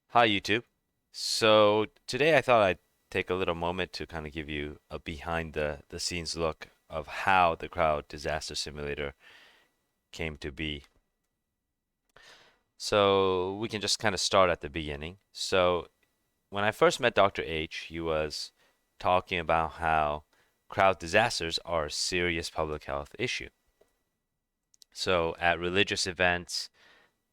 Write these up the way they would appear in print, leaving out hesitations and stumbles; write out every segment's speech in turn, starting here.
Hi, YouTube. So today I thought I'd take a little moment to kind of give you a behind the scenes look of how the crowd disaster simulator came to be. So we can just kind of start at the beginning. So when I first met Dr. H, he was talking about how crowd disasters are a serious public health issue. So at religious events,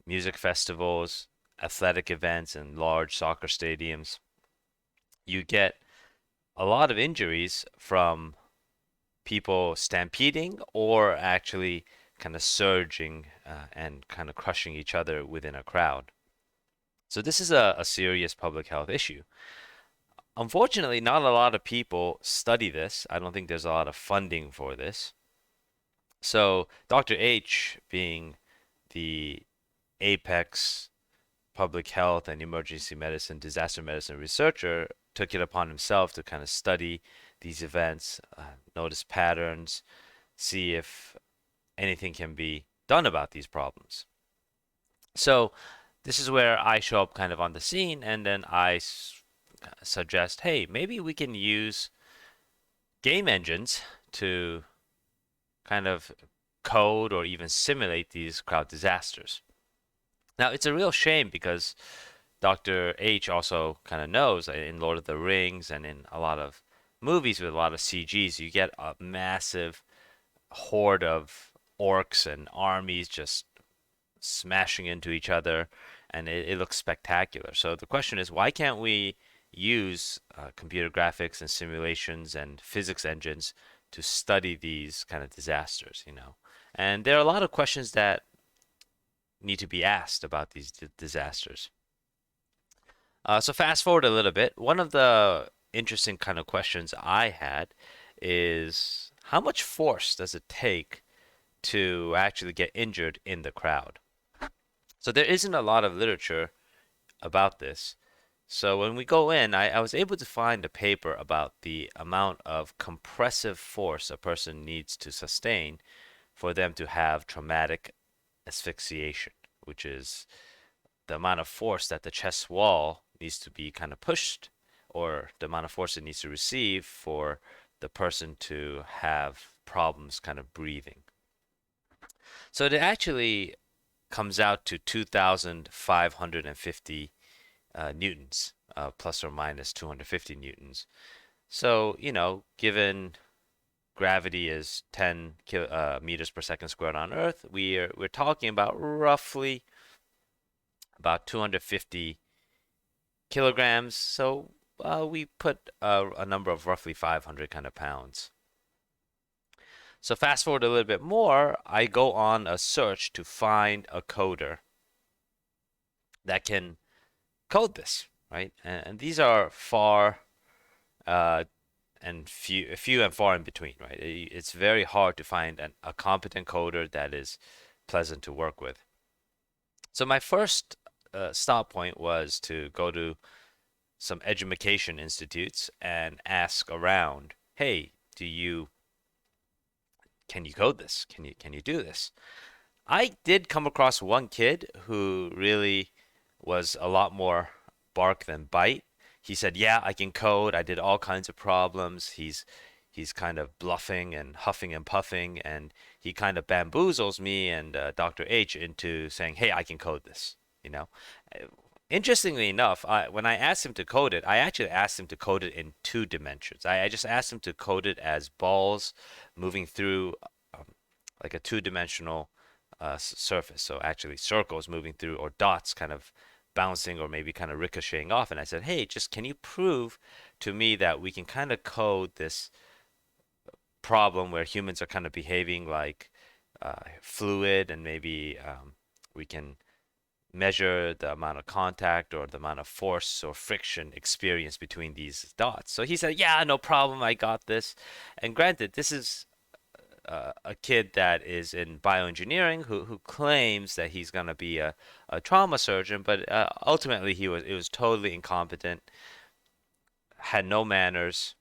music festivals, athletic events, and large soccer stadiums, you get a lot of injuries from people stampeding or actually kind of surging and kind of crushing each other within a crowd. So this is a serious public health issue. Unfortunately, not a lot of people study this. I don't think there's a lot of funding for this. So Dr. H, being the apex public health and emergency medicine, disaster medicine researcher, took it upon himself to kind of study these events, notice patterns, see if anything can be done about these problems. So this is where I show up kind of on the scene, and then suggest, hey, maybe we can use game engines to kind of code or even simulate these crowd disasters. Now, it's a real shame because Dr. H also kind of knows in Lord of the Rings and in a lot of movies with a lot of CGs, you get a massive horde of orcs and armies just smashing into each other, and it looks spectacular. So the question is, why can't we use computer graphics and simulations and physics engines to study these kind of disasters? And there are a lot of questions that need to be asked about these disasters. So fast forward a little bit. One of the interesting kind of questions I had is how much force does it take to actually get injured in the crowd? So there isn't a lot of literature about this. So when we go in, I was able to find a paper about the amount of compressive force a person needs to sustain for them to have traumatic asphyxiation, which is the amount of force that the chest wall needs to be kind of pushed, or the amount of force it needs to receive for the person to have problems kind of breathing. So it actually comes out to 2,550 newtons, plus or minus 250 newtons. So, given gravity is 10 meters per second squared on Earth, we're talking about roughly about 250 kilograms. So we put a number of roughly 500 kind of pounds. So fast forward a little bit more, I go on a search to find a coder that can code this, right? And these are far uh, and few and far in between, right? It's very hard to find a competent coder that is pleasant to work with. So my first stop point was to go to some education institutes and ask around, hey, can you code this? Can you do this? I did come across one kid who really was a lot more bark than bite. He said, "Yeah, I can code. I did all kinds of problems." He's kind of bluffing and huffing and puffing, and he kind of bamboozles me and Dr. H into saying, "Hey, I can code this." You know, Uh, Interestingly enough, when I asked him to code it, I actually asked him to code it in two dimensions. I just asked him to code it as balls moving through um, like a two-dimensional surface. So actually circles moving through or dots kind of bouncing or maybe kind of ricocheting off. And I said, hey, just can you prove to me that we can kind of code this problem where humans are kind of behaving like fluid and maybe we can measure the amount of contact or the amount of force or friction experienced between these dots. So he said, yeah, no problem. I got this. And granted, this is a kid that is in bioengineering who claims that he's going to be a trauma surgeon, but ultimately it was totally incompetent, had no manners,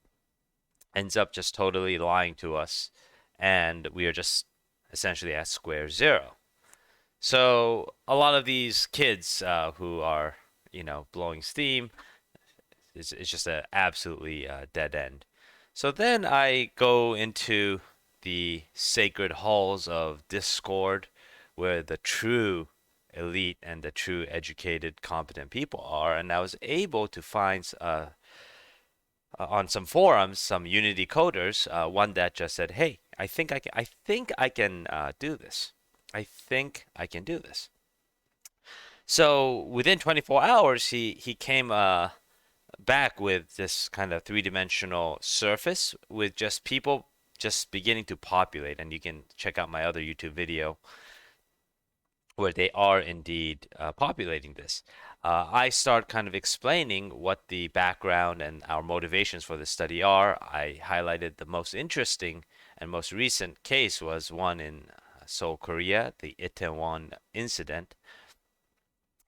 ends up just totally lying to us, and we are just essentially at square zero. So a lot of these kids who are blowing steam. It's just a absolutely dead end. So then I go into the sacred halls of Discord, where the true elite and the true educated, competent people are, and I was able to find on some forums some Unity coders, one that just said, "Hey, I think I can do this. I think I can do this." So within 24 hours, he came back with this kind of three-dimensional surface with just people just beginning to populate. And you can check out my other YouTube video where they are indeed populating this. I start kind of explaining what the background and our motivations for this study are. I highlighted the most interesting and most recent case was one in Seoul, Korea, the Itaewon incident.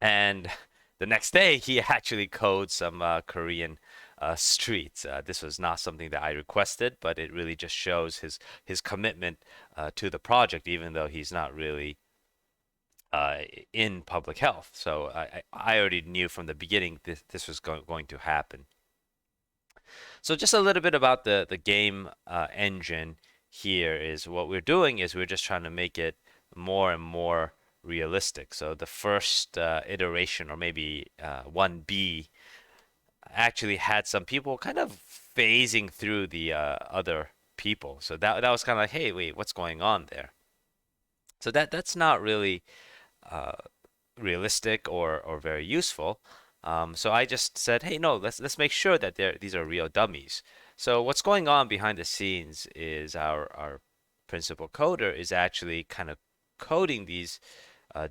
And the next day, he actually coded some Korean streets. This was not something that I requested, but it really just shows his commitment to the project, even though he's not really uh, in public health. So I already knew from the beginning this was going to happen. So just a little bit about the game engine here is what we're doing is we're just trying to make it more and more realistic. So the first iteration, or maybe 1B, actually had some people kind of phasing through the other people. So that was kind of like, hey, wait, what's going on there? So that's not really uh, realistic or very useful. So I just said, hey, no, let's make sure that these are real dummies. So what's going on behind the scenes is our principal coder is actually kind of coding these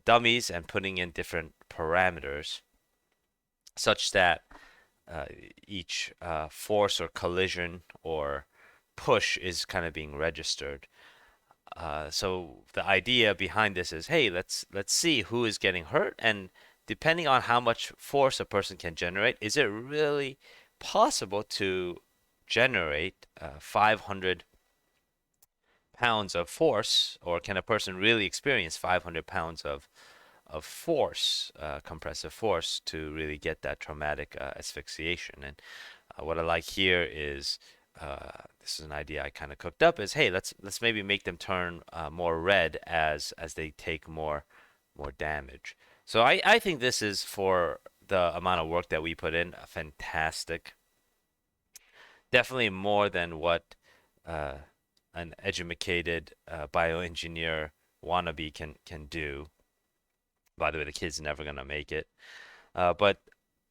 dummies and putting in different parameters such that uh, each force or collision or push is kind of being registered. So the idea behind this is, hey, let's see who is getting hurt, and depending on how much force a person can generate, is it really possible to generate 500 pounds of force, or can a person really experience 500 pounds of force, compressive force, to really get that traumatic asphyxiation? And what I like here is this is an idea I kind of cooked up is, hey, let's maybe make them turn more red as they take more damage. So I think this is, for the amount of work that we put in, fantastic. Definitely more than what uh, an educated bioengineer wannabe can do. By the way, the kid's never gonna make it. But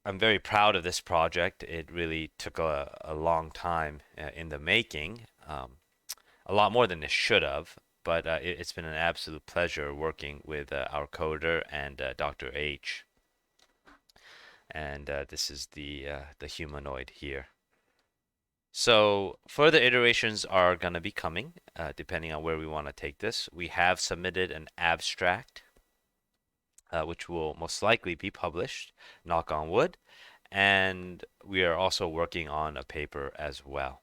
I'm very proud of this project. It really took a long time in the making, a lot more than it should have. But it's been an absolute pleasure working with our coder and Dr. H. And this is the humanoid here. So further iterations are going to be coming, depending on where we want to take this. We have submitted an abstract, which will most likely be published, knock on wood, and we are also working on a paper as well.